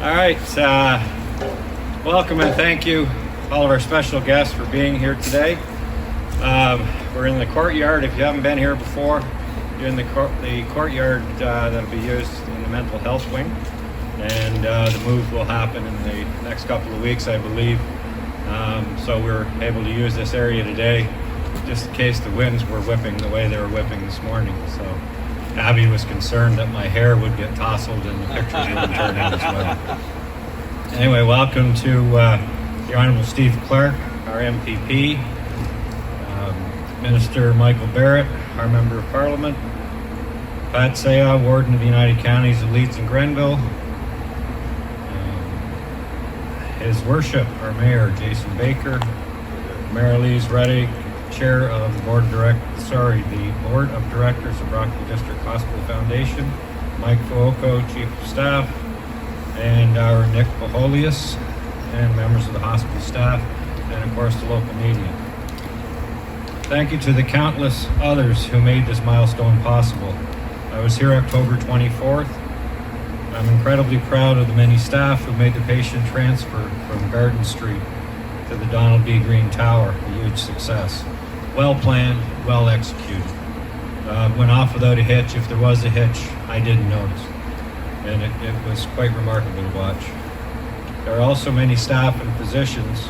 All right, welcome and thank you all of our special guests for being here today. We're in the courtyard. If you haven't been here before, you're in the courtyard that'll be used in the mental health wing, and the move will happen in the next couple of weeks, I believe. So we're able to use this area today just in case the winds were whipping the way they were whipping this morning. So Abby was concerned that my hair would get tousled and the pictures wouldn't turn in as well. Anyway, welcome to the Honourable Steve Clark, our MPP, Minister Michael Barrett, our Member of Parliament, Pat Saya, Warden of the United Counties of Leeds and Grenville, His Worship, our Mayor, Jason Baker, Marilies, Rettig, Chair of the Board of Directors of Brockville District Hospital Foundation, Mike Fuoco, Chief of Staff, and our Nick Vlacholias, and members of the hospital staff, and of course the local media. Thank you to the countless others who made this milestone possible. I was here October 24th. I'm incredibly proud of the many staff who made the patient transfer from Garden Street to the Donald B. Green Tower a huge success. Well planned, well executed. Went off without a hitch. If there was a hitch, I didn't notice. And it was quite remarkable to watch. There are also many staff and physicians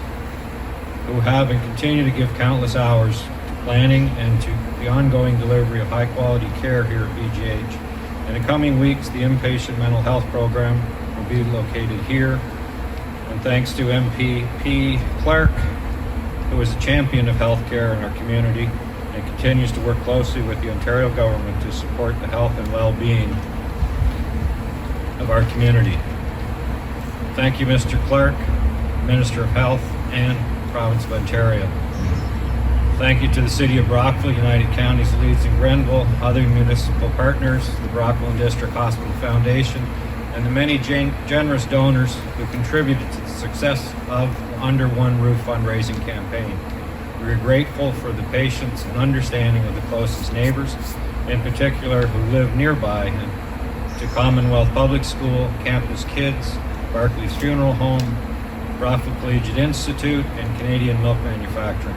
who have and continue to give countless hours to planning and to the ongoing delivery of high quality care here at BGH. In the coming weeks, the inpatient mental health program will be located here. And thanks to MPP Clark, who is a champion of healthcare in our community and continues to work closely with the Ontario government to support the health and well-being of our community. Thank you, Mr. Clark, Minister of Health and Province of Ontario. Thank you to the City of Brockville, United Counties, Leeds and Grenville, other municipal partners, the Brockville District Hospital Foundation, and the many generous donors who contributed to the success of the Under One Roof fundraising campaign. We are grateful for the patience and understanding of the closest neighbors, in particular who live nearby, and to Commonwealth Public School, Campus Kids, Barclays Funeral Home, Brockville Collegiate Institute, and Canadian Milk Manufacturing.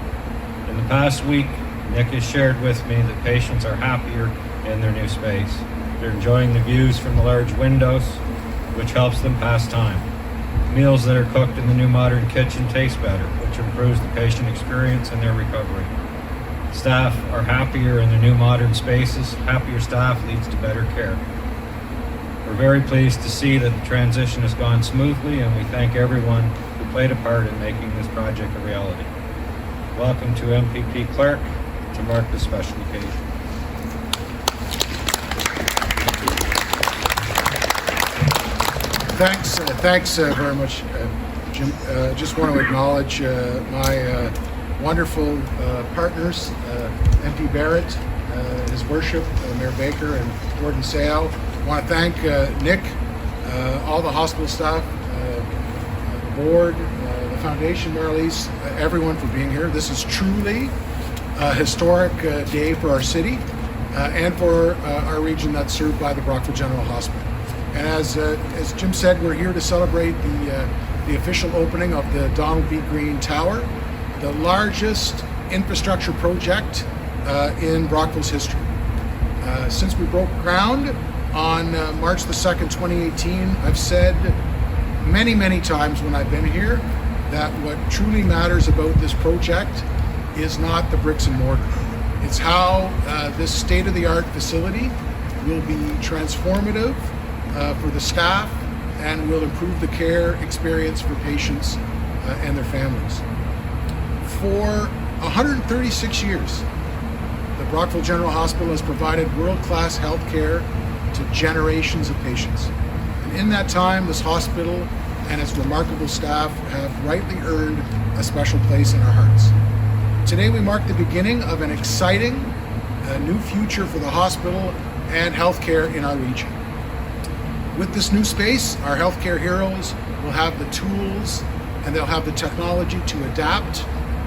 In the past week, Nick has shared with me that patients are happier in their new space. They're enjoying the views from the large windows, which helps them pass time. Meals that are cooked in the new modern kitchen taste better, which improves the patient experience and their recovery. Staff are happier in their new modern spaces. Happier staff leads to better care. We're very pleased to see that the transition has gone smoothly, and we thank everyone who played a part in making this project a reality. Welcome to MPP Clark to mark this special occasion. Thanks very much, Jim. Just want to acknowledge my wonderful partners, MP Barrett, His Worship, Mayor Baker, and Warden Sao. I want to thank Nick, all the hospital staff, the board, the foundation, Marilies, everyone for being here. This is truly a historic day for our city and for our region that's served by the Brockville General Hospital. And as Jim said, we're here to celebrate the official opening of the Donald B. Green Tower, the largest infrastructure project in Brockville's history. Since we broke ground on March the 2nd, 2018, I've said many, many times when I've been here that what truly matters about this project is not the bricks and mortar. It's how this state-of-the-art facility will be transformative for the staff and will improve the care experience for patients and their families. For 136 years, the Brockville General Hospital has provided world-class health care to generations of patients. And in that time, this hospital and its remarkable staff have rightly earned a special place in our hearts. Today we mark the beginning of an exciting new future for the hospital and healthcare in our region. With this new space, our healthcare heroes will have the tools and they'll have the technology to adapt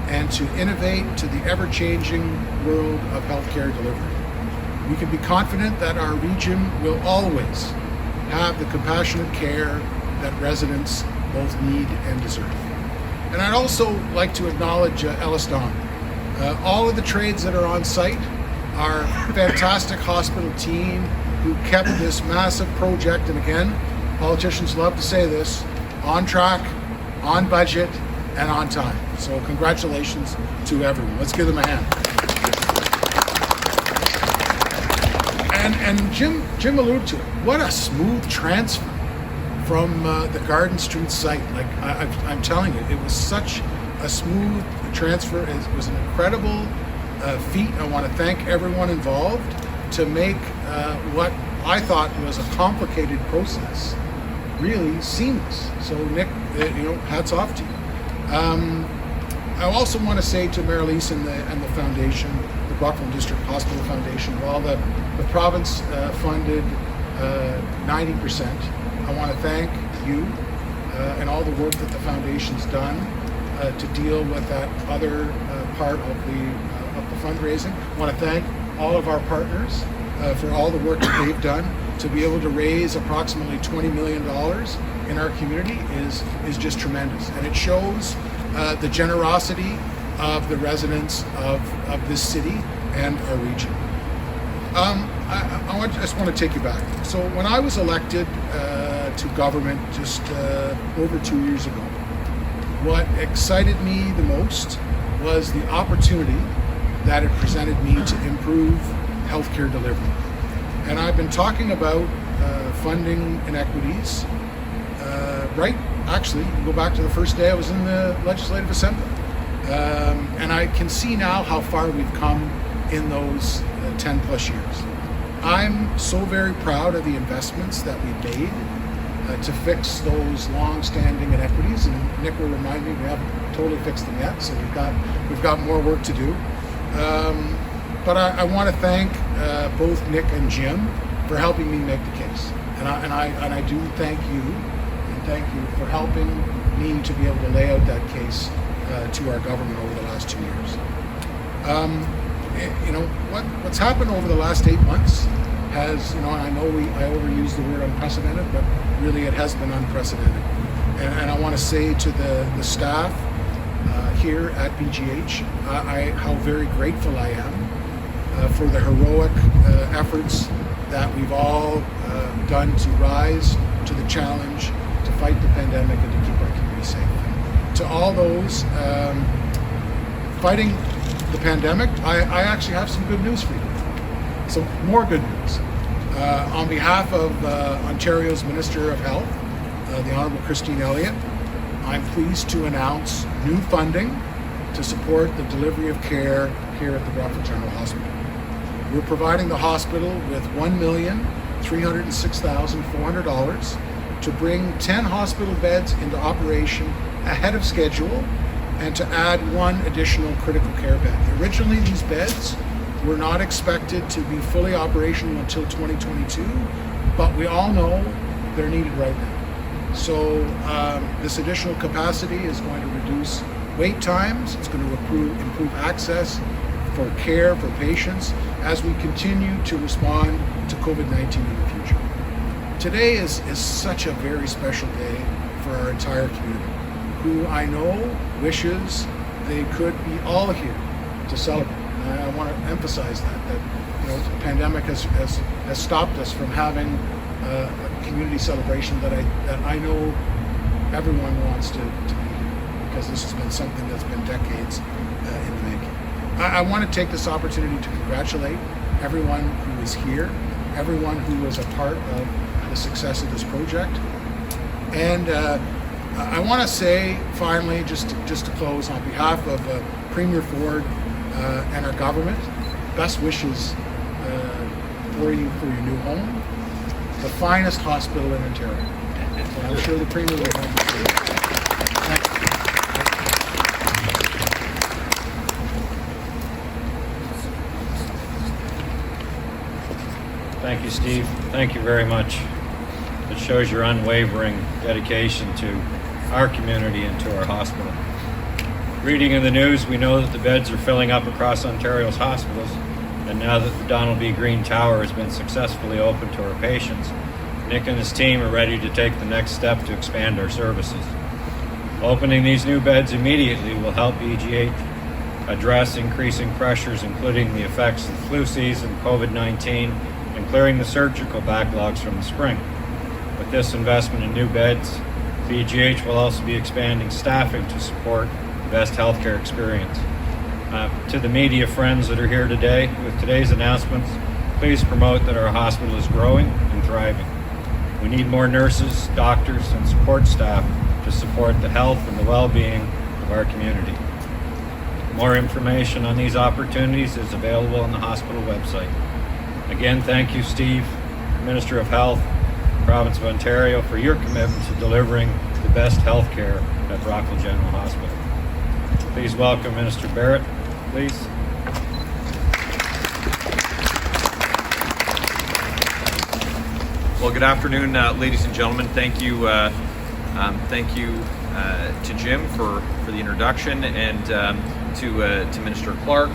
and to innovate to the ever-changing world of healthcare delivery. We can be confident that our region will always have the compassionate care that residents both need and deserve. And I'd also like to acknowledge Ellis Don. All of the trades that are on site, our fantastic hospital team who kept this massive project, and again, politicians love to say this, on track, on budget, and on time. So congratulations to everyone. Let's give them a hand. And Jim alluded to it. What a smooth transfer from the Garden Street site. Like I'm telling you, it was such a smooth transfer. It was an incredible feat. I want to thank everyone involved to make what I thought was a complicated process really seamless. So Nick, hats off to you. I also want to say to Marilies and the foundation, the Brockville District Hospital Foundation, while the province funded 90%, I want to thank you and all the work that the foundation's done to deal with that other part of the fundraising. I want to thank all of our partners for all the work that they've done. To be able to raise approximately $20 million in our community is just tremendous, and it shows the generosity of the residents of this city and our region. I just want to take you back. So when I was elected to government just over 2 years ago, what excited me the most was the opportunity that it presented me to improve healthcare delivery. And I've been talking about funding inequities, actually, you go back to the first day I was in the Legislative Assembly. And I can see now how far we've come in those 10 plus years. I'm so very proud of the investments that we made to fix those long-standing inequities. And Nick will remind me, we haven't totally fixed them yet, so we've got more work to do. But I want to thank both Nick and Jim for helping me make the case, and I do thank you, and thank you for helping me to be able to lay out that case to our government over the last 2 years. What's happened over the last 8 months has, and I know I overuse the word unprecedented, but really it has been unprecedented. And I want to say to the staff here at BGH, how very grateful I am for the heroic efforts that we've all done to rise to the challenge to fight the pandemic and to keep our community safe. To all those fighting the pandemic, I actually have some good news for you. So more good news. On behalf of Ontario's Minister of Health, the Honourable Christine Elliott, I'm pleased to announce new funding to support the delivery of care here at the Brockville General Hospital. We're providing the hospital with $1,306,400 to bring 10 hospital beds into operation ahead of schedule and to add one additional critical care bed. Originally, these beds were not expected to be fully operational until 2022, but we all know they're needed right now. So this additional capacity is going to reduce wait times, it's going to improve access for care for patients as we continue to respond to COVID-19 in the future. Today is such a very special day for our entire community, who I know wishes they could be all here to celebrate. And I want to emphasize that the pandemic has stopped us from having a community celebration that I know everyone wants to be here, because this has been something that's been decades in the making. I want to take this opportunity to congratulate everyone who is here, everyone who was a part of the success of this project. And I want to say, finally, just to close, on behalf of Premier Ford and our government, best wishes for you for your new home, the finest hospital in Ontario. So I'm sure the Premier will have to say it. Thank you. Thank you, Steve. Thank you very much. It shows your unwavering dedication to our community and to our hospital. Reading in the news, we know that the beds are filling up across Ontario's hospitals, and now that the Donald B. Green Tower has been successfully opened to our patients, Nick and his team are ready to take the next step to expand our services. Opening these new beds immediately will help BGH address increasing pressures, including the effects of the flu season, COVID-19, and clearing the surgical backlogs from the spring. With this investment in new beds, BGH will also be expanding staffing to support the best healthcare experience. To the media friends that are here today, with today's announcements, please promote that our hospital is growing and thriving. We need more nurses, doctors, and support staff to support the health and the well-being of our community. More information on these opportunities is available on the hospital website. Again, thank you, Steve, Minister of Health, Province of Ontario, for your commitment to delivering the best health care at Brockville General Hospital. Please welcome Minister Barrett, please. Well, good afternoon, ladies and gentlemen. Thank you to Jim for the introduction, and to Minister Clark,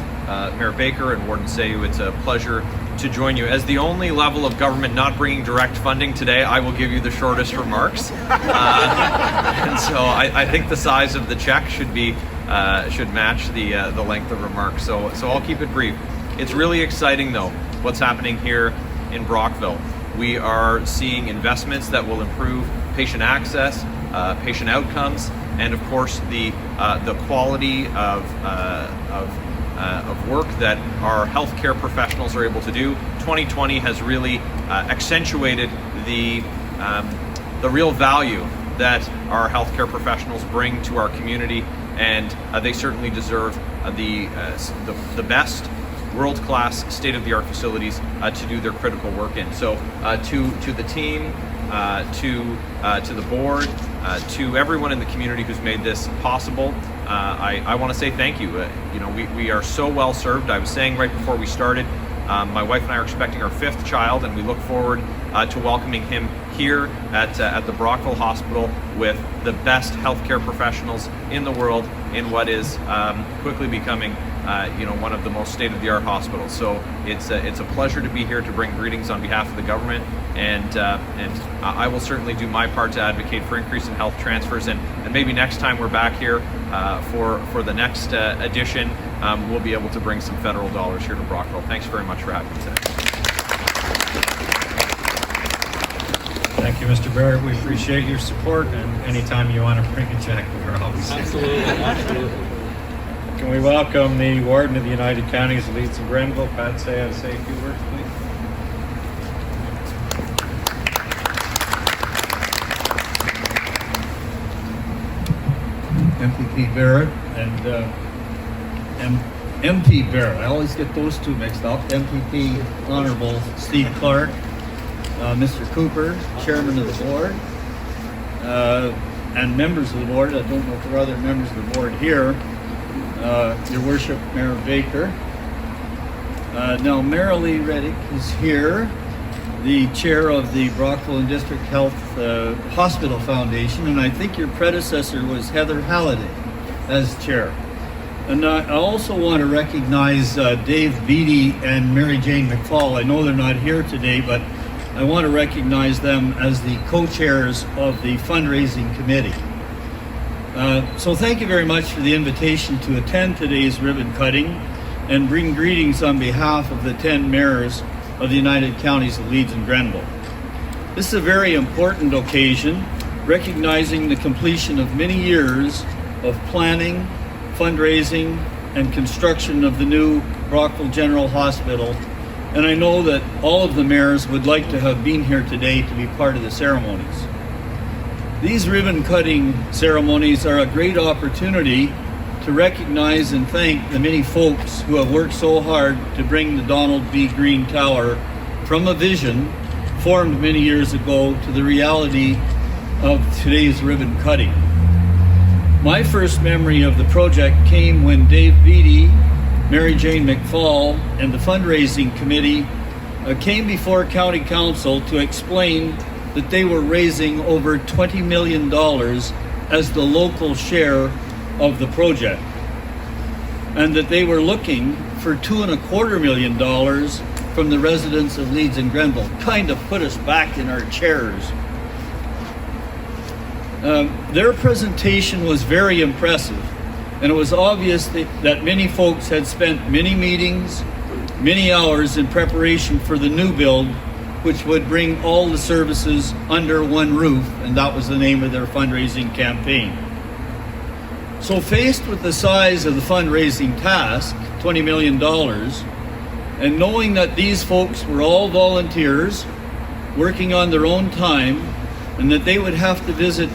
Mayor Baker, and Warden Sayu. It's a pleasure to join you. As the only level of government not bringing direct funding today, I will give you the shortest remarks. And so I think the size of the check should match the length of remarks. So I'll keep it brief. It's really exciting, though, what's happening here in Brockville. We are seeing investments that will improve patient access, patient outcomes, and of course the quality of work that our healthcare professionals are able to do. 2020 has really accentuated the real value that our healthcare professionals bring to our community, and they certainly deserve the best world-class, state-of-the-art facilities to do their critical work in. So to the team, to the board, to everyone in the community who's made this possible, I want to say thank you. We are so well served. I was saying right before we started, my wife and I are expecting our 5th child, and we look forward to welcoming him here at the Brockville Hospital with the best healthcare professionals in the world in what is quickly becoming one of the most state-of-the-art hospitals. So it's a pleasure to be here to bring greetings on behalf of the government, and I will certainly do my part to advocate for increase in health transfers, and maybe next time we're back here for the next edition, we'll be able to bring some federal dollars here to Brockville. Thanks very much for having me today. Thank you, Mr. Barrett. We appreciate your support, and anytime you want to bring a check, we're always here. Absolutely. Can we welcome the Warden of the United Counties of Leeds and Grenville, Pat Say, to say a few words, please? MPP Barrett and MP Barrett. I always get those two mixed up. MPP Honorable Steve Clark, Mr. Cooper, Chairman of the Board, and members of the Board. I don't know if there are other members of the Board here. Your Worship, Mayor Baker. Now, Marilies Rettig is here, the chair of the Brockville and District Health Hospital Foundation, and I think your predecessor was Heather Halliday as chair. And I also want to recognize Dave Beattie and Mary Jane McFall. I know they're not here today, but I want to recognize them as the co-chairs of the fundraising committee. So thank you very much for the invitation to attend today's ribbon cutting and bring greetings on behalf of the 10 mayors of the United Counties of Leeds and Grenville. This is a very important occasion, recognizing the completion of many years of planning, fundraising, and construction of the new Brockville General Hospital, and I know that all of the mayors would like to have been here today to be part of the ceremonies. These ribbon-cutting ceremonies are a great opportunity to recognize and thank the many folks who have worked so hard to bring the Donald B. Green Tower from a vision formed many years ago to the reality of today's ribbon cutting. My first memory of the project came when Dave Beattie, Mary Jane McFall, and the fundraising committee came before County Council to explain that they were raising over $20 million as the local share of the project, and that they were looking for $2.25 million from the residents of Leeds and Grenville kind of put us back in our chairs. Their presentation was very impressive, and it was obvious that many folks had spent many meetings, many hours in preparation for the new build, which would bring all the services under one roof, and that was the name of their fundraising campaign. So faced with the size of the fundraising task, $20 million, and knowing that these folks were all volunteers working on their own time, and that they would have to visit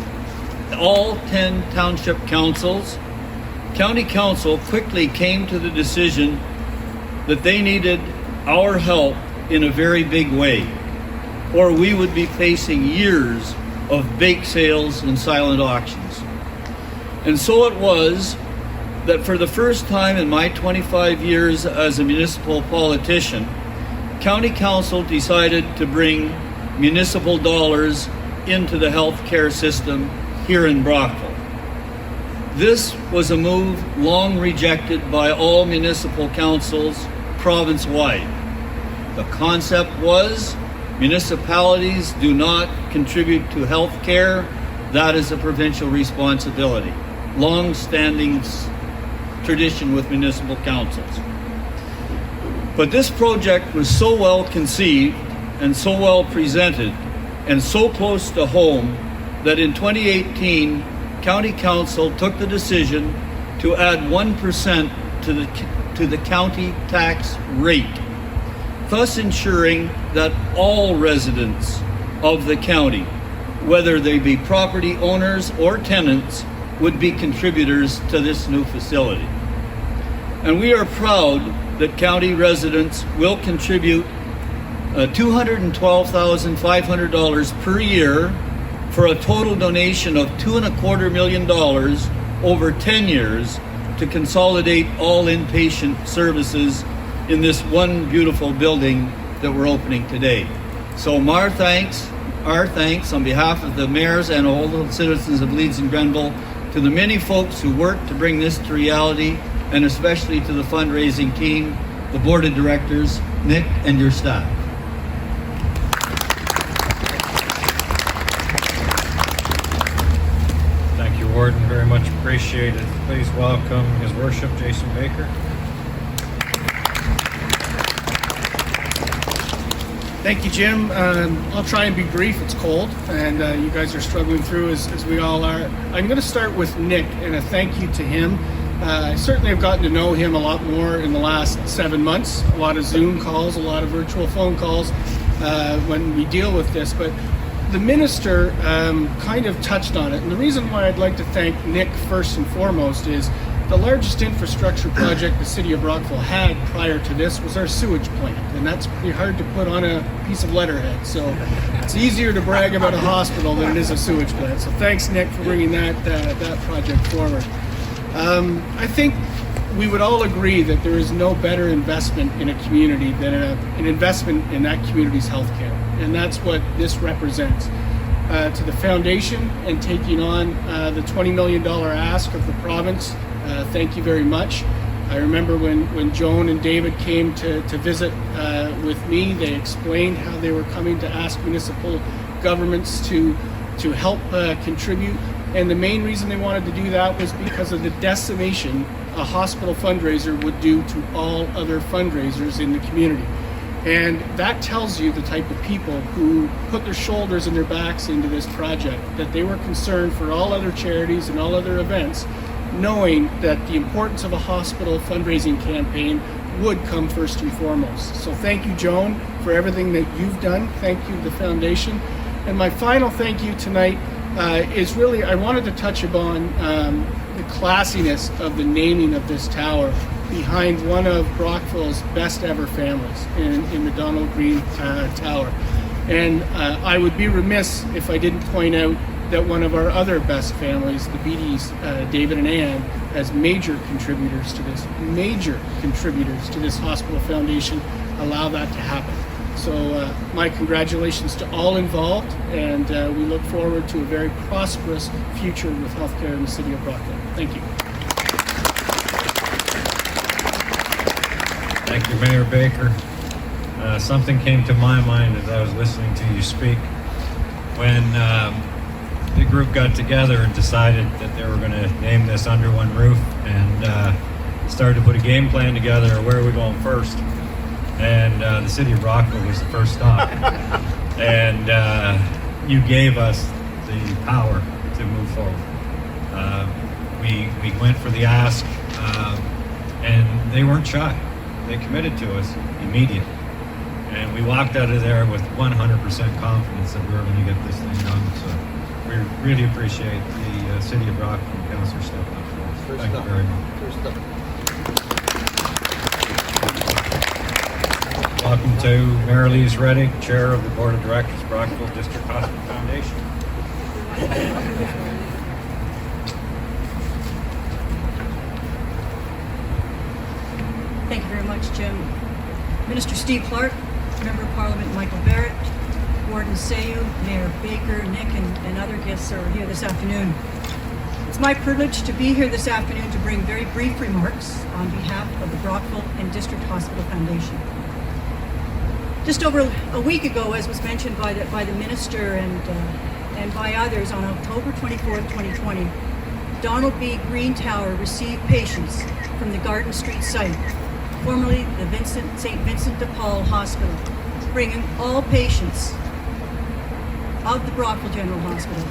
all 10 township councils, County Council quickly came to the decision that they needed our help in a very big way, or we would be facing years of bake sales and silent auctions. And so it was that for the first time in my 25 years as a municipal politician, County Council decided to bring municipal dollars into the healthcare system here in Brockville. This was a move long rejected by all municipal councils province-wide. The concept was municipalities do not contribute to health care. That is a provincial responsibility. Long-standing tradition with municipal councils. But this project was so well conceived and so well presented and so close to home that in 2018, County Council took the decision to add 1% to the county tax rate, thus ensuring that all residents of the county, whether they be property owners or tenants, would be contributors to this new facility. And we are proud that county residents will contribute $212,500 per year for a total donation of $2.25 million over 10 years to consolidate all inpatient services in this one beautiful building that we're opening today. So our thanks on behalf of the mayors and all the citizens of Leeds and Grenville to the many folks who worked to bring this to reality, and especially to the fundraising team, the board of directors, Nick, and your staff. Thank you, Warden. Very much appreciated. Please welcome His Worship Jason Baker. Thank you, Jim. I'll try and be brief. It's cold, and you guys are struggling through as we all are. I'm going to start with Nick, and a thank you to him. I certainly have gotten to know him a lot more in the last 7 months. A lot of Zoom calls, a lot of virtual phone calls when we deal with this. But the minister kind of touched on it. And the reason why I'd like to thank Nick first and foremost is the largest infrastructure project the city of Brockville had prior to this was our sewage plant. And that's pretty hard to put on a piece of letterhead. So it's easier to brag about a hospital than it is a sewage plant. So thanks, Nick, for bringing that project forward. I think we would all agree that there is no better investment in a community than an investment in that community's healthcare. And that's what this represents. To the foundation and taking on the $20 million ask of the province, thank you very much. I remember when Joan and David came to visit with me, they explained how they were coming to ask municipal governments to help contribute. And the main reason they wanted to do that was because of the decimation a hospital fundraiser would do to all other fundraisers in the community. And that tells you the type of people who put their shoulders and their backs into this project, that they were concerned for all other charities and all other events, knowing that the importance of a hospital fundraising campaign would come first and foremost. So thank you, Joan, for everything that you've done. Thank you, the foundation. And my final thank you tonight is really, I wanted to touch upon the classiness of the naming of this tower behind one of Brockville's best ever families in the Donald Green Tower. And I would be remiss if I didn't point out that one of our other best families, the Beatties, David and Ann, as major contributors to this hospital foundation, allow that to happen. So my congratulations to all involved, and we look forward to a very prosperous future with healthcare in the city of Brockville. Thank you. Thank you, Mayor Baker. something came to my mind as I was listening to you speak when the group got together and decided that they were going to name this Under One Roof and started to put a game plan together. Where are we going first? And the city of Brockville was the first stop. And you gave us the power to move forward. We went for the ask, and they weren't shy. They committed to us immediately. And we walked out of there with 100% confidence that we were going to get this thing done. So we really appreciate the city of Brockville and Councillor stepping up for us. Thank you very much. Welcome to Marilies Rettig, Chair of the Board of Directors, Brockville District Hospital Foundation. Thank you very much, Jim. Minister Steve Clark, Member of Parliament Michael Barrett, Warden Sayu, Mayor Baker, Nick, and other guests are here this afternoon. It's my privilege to be here this afternoon to bring very brief remarks on behalf of the Brockville and District Hospital Foundation. Just over a week ago, as was mentioned by the minister and by others, on October 24th, 2020, Donald B. Green Tower received patients from the Garden Street site, formerly the St. Vincent de Paul Hospital, bringing all patients of the Brockville General Hospital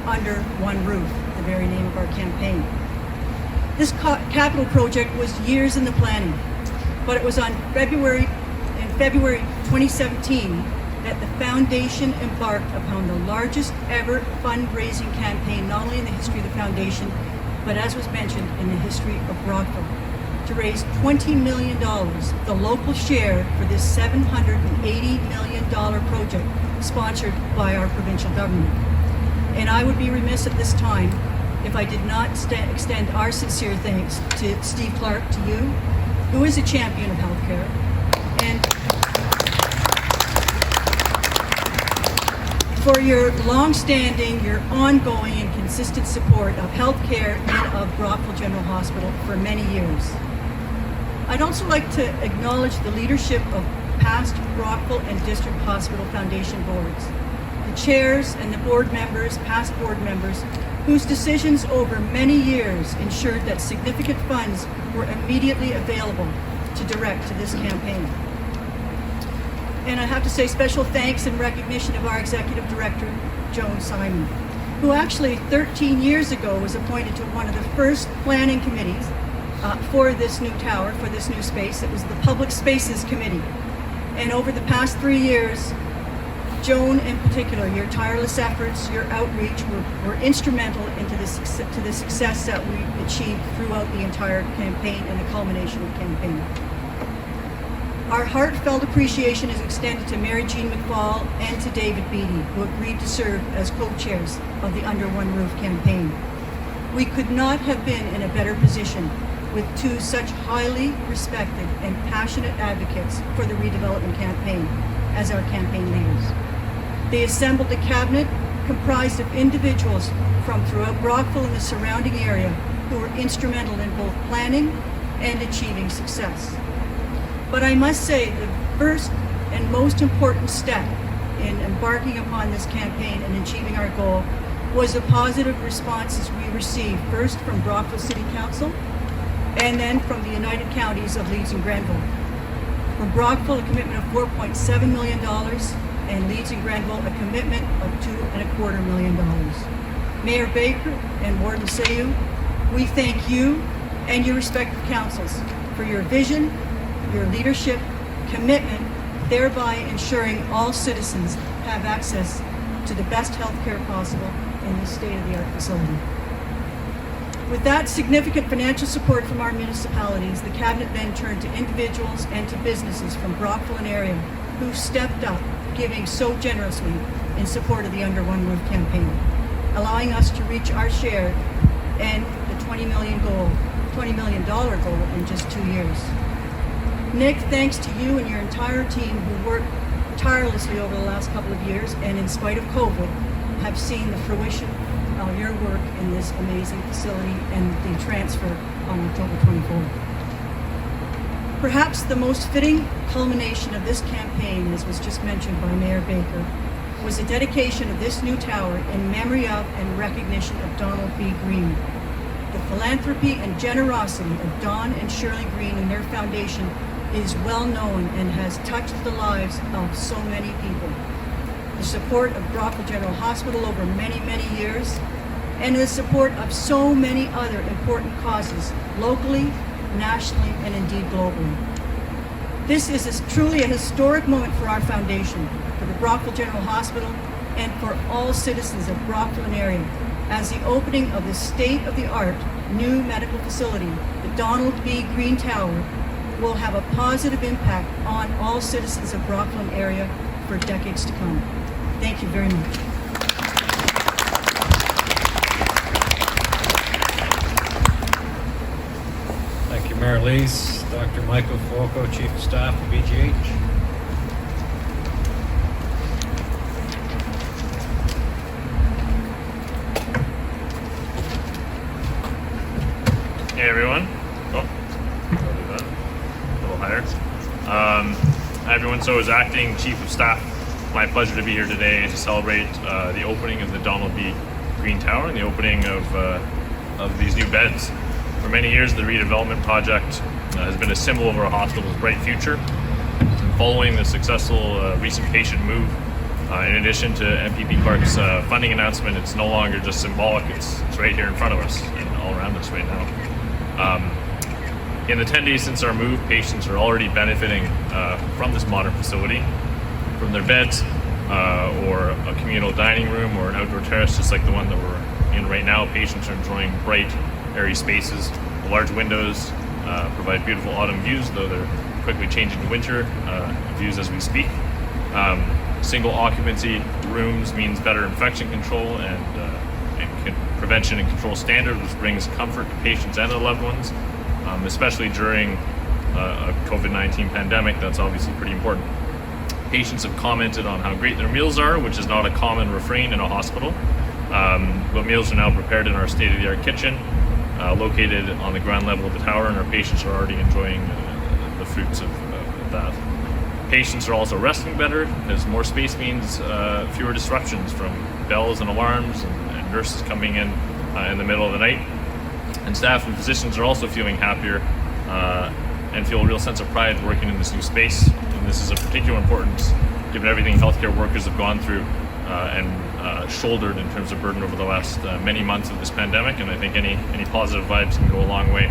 under one roof, the very name of our campaign. This capital project was years in the planning, but it was in February 2017 that the foundation embarked upon the largest ever fundraising campaign, not only in the history of the foundation, but as was mentioned, in the history of Brockville, to raise $20 million, the local share for this $780 million project sponsored by our provincial government. And I would be remiss at this time if I did not extend our sincere thanks to Steve Clark, to you, who is a champion of healthcare, and for your long-standing, your ongoing and consistent support of healthcare and of Brockville General Hospital for many years. I'd also like to acknowledge the leadership of past Brockville and District Hospital Foundation boards, the chairs and the board members, past board members, whose decisions over many years ensured that significant funds were immediately available to direct to this campaign. And I have to say special thanks and recognition of our Executive Director, Joan Simon, who actually 13 years ago was appointed to one of the first planning committees for this new tower, for this new space. It was the Public Spaces Committee. And over the past 3 years, Joan in particular, your tireless efforts, your outreach were instrumental to the success that we achieved throughout the entire campaign and the culmination of the campaign. Our heartfelt appreciation is extended to Mary Jean McFall and to David Beattie, who agreed to serve as co-chairs of the Under One Roof campaign. We could not have been in a better position with two such highly respected and passionate advocates for the redevelopment campaign as our campaign leaders. They assembled a cabinet comprised of individuals from throughout Brockville and the surrounding area who were instrumental in both planning and achieving success. But I must say the first and most important step in embarking upon this campaign and achieving our goal was the positive responses we received, first from Brockville City Council and then from the United Counties of Leeds and Grenville. From Brockville, a commitment of $4.7 million, and Leeds and Grenville, a commitment of $2.25 million. Mayor Baker and Warden Sayu, we thank you and your respective councils for your vision, your leadership, commitment, thereby ensuring all citizens have access to the best health care possible in this state-of-the-art facility. With that significant financial support from our municipalities, the Cabinet then turned to individuals and to businesses from Brockville and area who stepped up, giving so generously in support of the Under One Roof campaign, allowing us to reach our share and the $20 million goal in just 2 years. Nick, thanks to you and your entire team who worked tirelessly over the last couple of years and in spite of COVID, have seen the fruition of your work in this amazing facility and the transfer on October 24th. Perhaps the most fitting culmination of this campaign, as was just mentioned by Mayor Baker, was the dedication of this new tower in memory of and recognition of Donald B. Green. The philanthropy and generosity of Don and Shirley Green and their foundation is well known and has touched the lives of so many people. The support of Brockville General Hospital over many, many years, and the support of so many other important causes, locally, nationally, and indeed globally. This is truly a historic moment for our foundation, for the Brockville General Hospital, and for all citizens of Brockville and area, as the opening of the state-of-the-art new medical facility, the Donald B. Green Tower, will have a positive impact on all citizens of Brockville and area for decades to come. Thank you very much. Thank you, Marilies. Dr. Michael Fuoco, Chief of Staff of BGH. Hey everyone. Oh, I'll do that. A little higher. Hi everyone. So as acting Chief of Staff, my pleasure to be here today to celebrate the opening of the Donald B. Green Tower and the opening of these new beds. For many years, the redevelopment project has been a symbol of our hospital's bright future. Following the successful recent patient move, in addition to MPP Clark's funding announcement, it's no longer just symbolic, it's right here in front of us and all around us right now. In the 10 days since our move, patients are already benefiting from this modern facility, from their beds, or a communal dining room, or an outdoor terrace just like the one that we're in right now. Patients are enjoying bright, airy spaces. The large windows provide beautiful autumn views, though they're quickly changing to winter views as we speak. Single occupancy rooms means better infection control and prevention and control standards, which brings comfort to patients and their loved ones, especially during a COVID-19 pandemic. That's obviously pretty important. Patients have commented on how great their meals are, which is not a common refrain in a hospital. But meals are now prepared in our state-of-the-art kitchen, located on the ground level of the tower, and our patients are already enjoying the fruits of that. Patients are also resting better, as more space means fewer disruptions from bells and alarms and nurses coming in the middle of the night. And staff and physicians are also feeling happier and feel a real sense of pride working in this new space. And this is of particular importance given everything healthcare workers have gone through and shouldered in terms of burden over the last many months of this pandemic. And I think any positive vibes can go a long way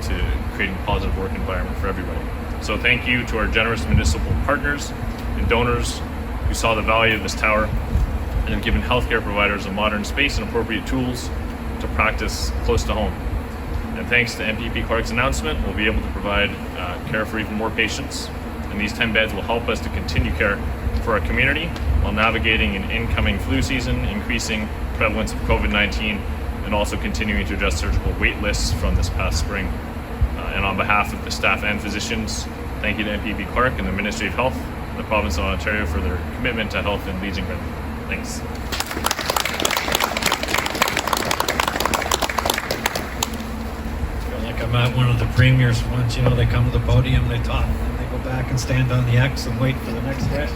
to creating a positive work environment for everybody. So thank you to our generous municipal partners and donors who saw the value of this tower and have given healthcare providers a modern space and appropriate tools to practice close to home. And thanks to MPP Clark's announcement, we'll be able to provide care for even more patients. And these 10 beds will help us to continue care for our community while navigating an incoming flu season, increasing prevalence of COVID-19, and also continuing to address surgical wait lists from this past spring. And on behalf of the staff and physicians, thank you to MPP Clark and the Ministry of Health and the Province of Ontario for their commitment to health in Leeds-Grenville. Thanks. I'm at one of the premiers once, you know, they come to the podium, they talk, and they go back and stand on the X and wait for the next guest.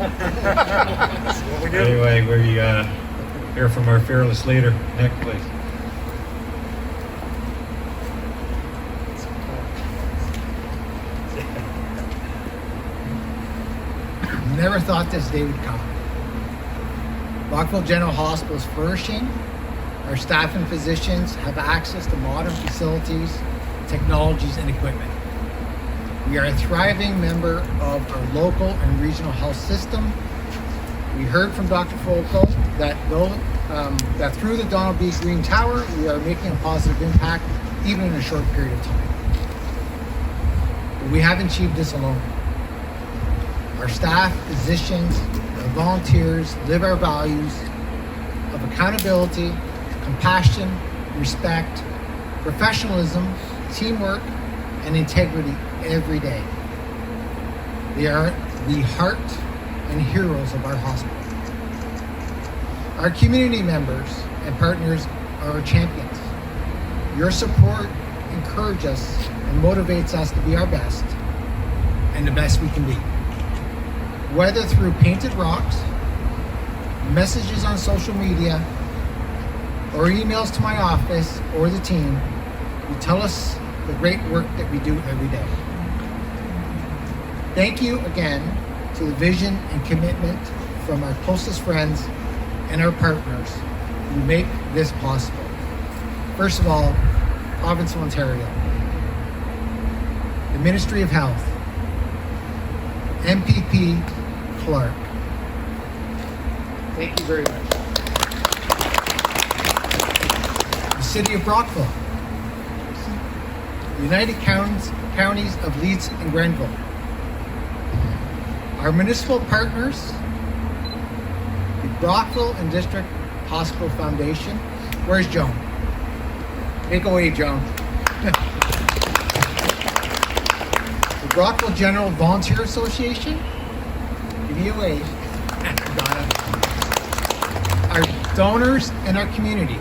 Anyway, we hear from our fearless leader. Nick, please. Never thought this day would come. Brockville General Hospital is flourishing. Our staff and physicians have access to modern facilities, technologies, and equipment. We are a thriving member of our local and regional health system. We heard from Dr. Fuoco that through the Donald B. Green Tower, we are making a positive impact, even in a short period of time. But we haven't achieved this alone. Our staff, physicians, our volunteers live our values of accountability, compassion, respect, professionalism, teamwork, and integrity every day. They are the heart and heroes of our hospital. Our community members and partners are our champions. Your support encourage us and motivates us to be our best and the best we can be. Whether through painted rocks, messages on social media, or emails to my office or the team, you tell us the great work that we do every day. Thank you again to the vision and commitment from our closest friends and our partners who make this possible. First of all, Province of Ontario, the Ministry of Health, MPP Clark. Thank you very much. The City of Brockville, the United Counties of Leeds and Grenville, our municipal partners, the Brockville and District Hospital Foundation. Where's Joan? Take away, Joan. The Brockville General Volunteer Association. Give you a wave. Got it. Our donors and our community.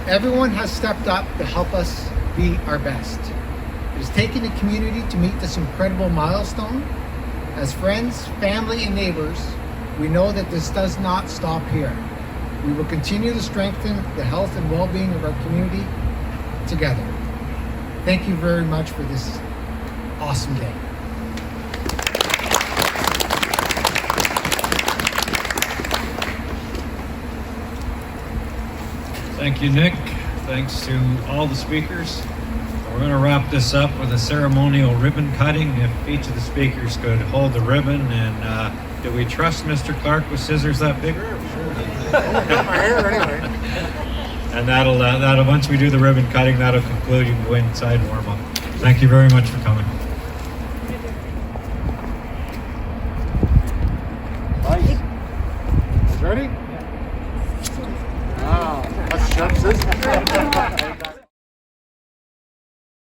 Everyone has stepped up to help us be our best. It has taken the community to meet this incredible milestone. As friends, family, and neighbors, we know that this does not stop here. We will continue to strengthen the health and well-being of our community together. Thank you very much for this awesome day. Thank you, Nick. Thanks to all the speakers. We're going to wrap this up with a ceremonial ribbon cutting. If each of the speakers could hold the ribbon, and do we trust Mr. Clark with scissors that big? Got my hair anyway. And that'll once we do the ribbon cutting, that'll conclude. You can go inside and warm up. Thank you very much for coming. Nice. Ready? Wow, that's sharp scissors.